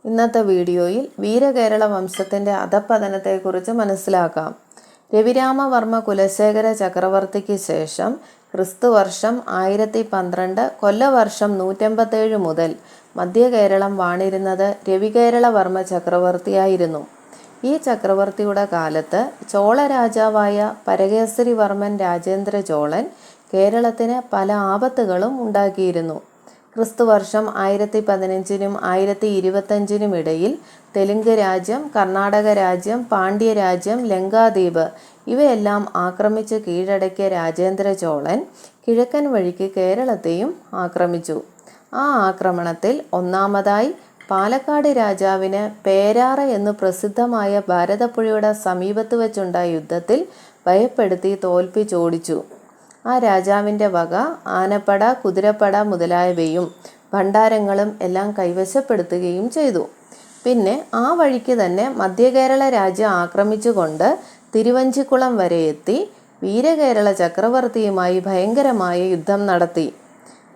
ഇന്നത്തെ വീഡിയോയിൽ വീരകേരള വംശത്തിൻ്റെ അധഃപതനത്തെക്കുറിച്ച് മനസ്സിലാക്കാം. രവിരാമവർമ്മ കുലശേഖര ചക്രവർത്തിക്ക് ശേഷം ക്രിസ്തുവർഷം 1012 കൊല്ലവർഷം 157 മുതൽ മധ്യകേരളം വാണിരുന്നത് രവികേരളവർമ്മ ചക്രവർത്തിയായിരുന്നു. ഈ ചക്രവർത്തിയുടെ കാലത്ത് ചോള രാജാവായ പരകേസരിവർമ്മൻ രാജേന്ദ്ര ചോളൻ കേരളത്തിന് പല ആപത്തുകളും ഉണ്ടാക്കിയിരുന്നു. ക്രിസ്തുവർഷം 1015 1025 ഇടയിൽ തെലുങ്ക് രാജ്യം, കർണാടക രാജ്യം, പാണ്ഡ്യ രാജ്യം, ലങ്കാദ്വീപ് ഇവയെല്ലാം ആക്രമിച്ച് കീഴടക്കിയ രാജേന്ദ്ര ചോളൻ കിഴക്കൻ വഴിക്ക് കേരളത്തെയും ആക്രമിച്ചു. ആ ആക്രമണത്തിൽ ഒന്നാമതായി പാലക്കാട് രാജാവിന് പേരാറ എന്ന് പ്രസിദ്ധമായ ഭാരതപ്പുഴയുടെ സമീപത്ത് വെച്ചുണ്ടായ യുദ്ധത്തിൽ ഭയപ്പെടുത്തി തോൽപ്പിച്ചോടിച്ചു. ആ രാജാവിൻ്റെ വക ആനപ്പട, കുതിരപ്പട മുതലായവയും ഭണ്ഡാരങ്ങളും എല്ലാം കൈവശപ്പെടുത്തുകയും ചെയ്തു. പിന്നെ ആ വഴിക്ക് തന്നെ മധ്യകേരള രാജ്യം ആക്രമിച്ചുകൊണ്ട് തിരുവഞ്ചിക്കുളം വരെ എത്തി വീരകേരള ചക്രവർത്തിയുമായി ഭയങ്കരമായ യുദ്ധം നടത്തി.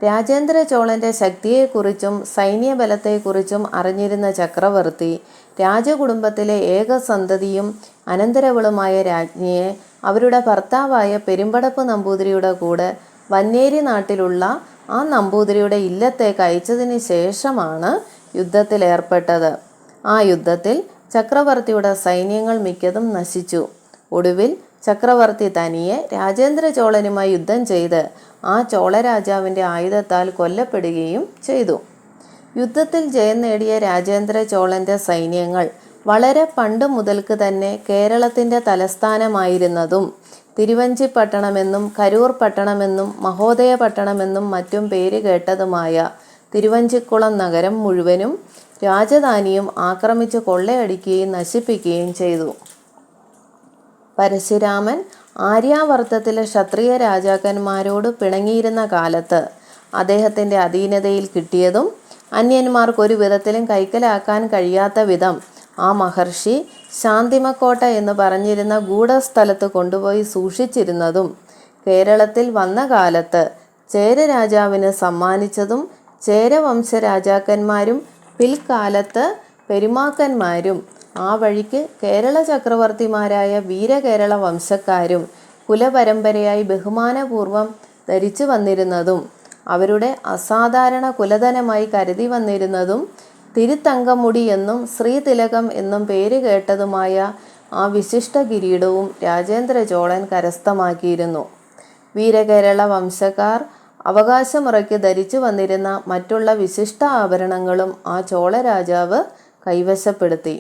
രാജേന്ദ്ര ചോളൻ്റെ ശക്തിയെക്കുറിച്ചും സൈന്യബലത്തെക്കുറിച്ചും അറിഞ്ഞിരുന്ന ചക്രവർത്തി രാജകുടുംബത്തിലെ ഏക സന്തതിയും അനന്തരവളുമായ രാജ്ഞിയെ അവരുടെ ഭർത്താവായ പെരുമ്പടപ്പ് നമ്പൂതിരിയുടെ കൂടെ വന്നേരി നാട്ടിലുള്ള ആ നമ്പൂതിരിയുടെ ഇല്ലത്തേക്ക് അയച്ചതിന് ശേഷമാണ് യുദ്ധത്തിലേർപ്പെട്ടത്. ആ യുദ്ധത്തിൽ ചക്രവർത്തിയുടെ സൈന്യങ്ങൾ മിക്കതും നശിച്ചു. ഒടുവിൽ ചക്രവർത്തി തനിയെ രാജേന്ദ്ര ചോളനുമായി യുദ്ധം ചെയ്ത് ആ ചോളരാജാവിൻ്റെ ആയുധത്താൽ കൊല്ലപ്പെടുകയും ചെയ്തു. യുദ്ധത്തിൽ ജയം നേടിയ രാജേന്ദ്ര ചോളൻ്റെ സൈന്യങ്ങൾ വളരെ പണ്ട് മുതൽക്ക് തന്നെ കേരളത്തിൻ്റെ തലസ്ഥാനമായിരുന്നതും തിരുവഞ്ചിപ്പട്ടണമെന്നും കരൂർ പട്ടണമെന്നും മഹോദയ പട്ടണമെന്നും മറ്റും പേര് കേട്ടതുമായ തിരുവഞ്ചിക്കുളം നഗരം മുഴുവനും രാജധാനിയും ആക്രമിച്ച് കൊള്ളയടിക്കുകയും നശിപ്പിക്കുകയും ചെയ്തു. പരശുരാമൻ ആര്യാവർത്തത്തിലെ ക്ഷത്രിയ രാജാക്കന്മാരോട് പിണങ്ങിയിരുന്ന കാലത്ത് അദ്ദേഹത്തിൻ്റെ അധീനതയിൽ കിട്ടിയതും അന്യന്മാർക്കൊരു വിധത്തിലും കൈക്കലാക്കാൻ കഴിയാത്ത വിധം ആ മഹർഷി ശാന്തിമക്കോട്ട എന്ന് പറഞ്ഞിരുന്ന ഗൂഢസ്ഥലത്ത് കൊണ്ടുപോയി സൂക്ഷിച്ചിരുന്നതും കേരളത്തിൽ വന്ന കാലത്ത് ചേര രാജാവിന് സമ്മാനിച്ചതും ചേരവംശ രാജാക്കന്മാരും പിൽക്കാലത്ത് പെരുമാക്കന്മാരും ആ വഴിക്ക് കേരള ചക്രവർത്തിമാരായ വീരകേരള വംശക്കാരും കുലപരമ്പരയായി ബഹുമാനപൂർവം ധരിച്ചു വന്നിരുന്നതും അവരുടെ അസാധാരണ കുലധനമായി കരുതി വന്നിരുന്നതും തിരുത്തങ്കമുടി എന്നും ശ്രീതിലകം എന്നും പേര് കേട്ടതുമായ ആ വിശിഷ്ട കിരീടവും രാജേന്ദ്ര ചോളൻ കരസ്ഥമാക്കിയിരുന്നു. വീരകേരള വംശക്കാർ അവകാശമുറയ്ക്ക് ധരിച്ചു വന്നിരുന്ന മറ്റുള്ള വിശിഷ്ട ആഭരണങ്ങളും ആ ചോള രാജാവ് കൈവശപ്പെടുത്തി.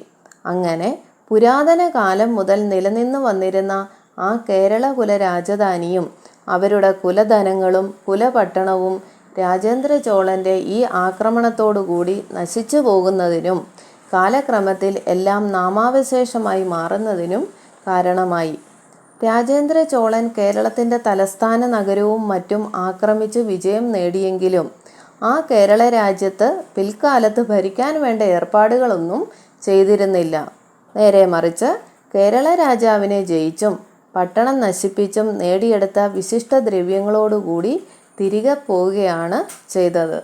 അങ്ങനെ പുരാതന കാലം മുതൽ നിലനിന്നു വന്നിരുന്ന ആ കേരള കുല രാജധാനിയും അവരുടെ കുലധനങ്ങളും കുലപട്ടണവും രാജേന്ദ്ര ചോളൻ്റെ ഈ ആക്രമണത്തോടുകൂടി നശിച്ചു പോകുന്നതിനും കാലക്രമത്തിൽ എല്ലാം നാമാവശേഷമായി മാറുന്നതിനും കാരണമായി. രാജേന്ദ്ര ചോളൻ കേരളത്തിൻ്റെ തലസ്ഥാന നഗരവും മറ്റും ആക്രമിച്ചു വിജയം നേടിയെങ്കിലും ആ കേരള രാജ്യത്ത് പിൽക്കാലത്ത് ഭരിക്കാൻ വേണ്ട ഏർപ്പാടുകളൊന്നും ചെയ്തിരുന്നില്ല. നേരെ മറിച്ച് കേരള രാജാവിനെ ജയിച്ചും പട്ടണം നശിപ്പിച്ചും നേടിയെടുത്ത വിശിഷ്ട ദ്രവ്യങ്ങളോടുകൂടി തിരികെ പോവുകയാണ് ചെയ്തത്.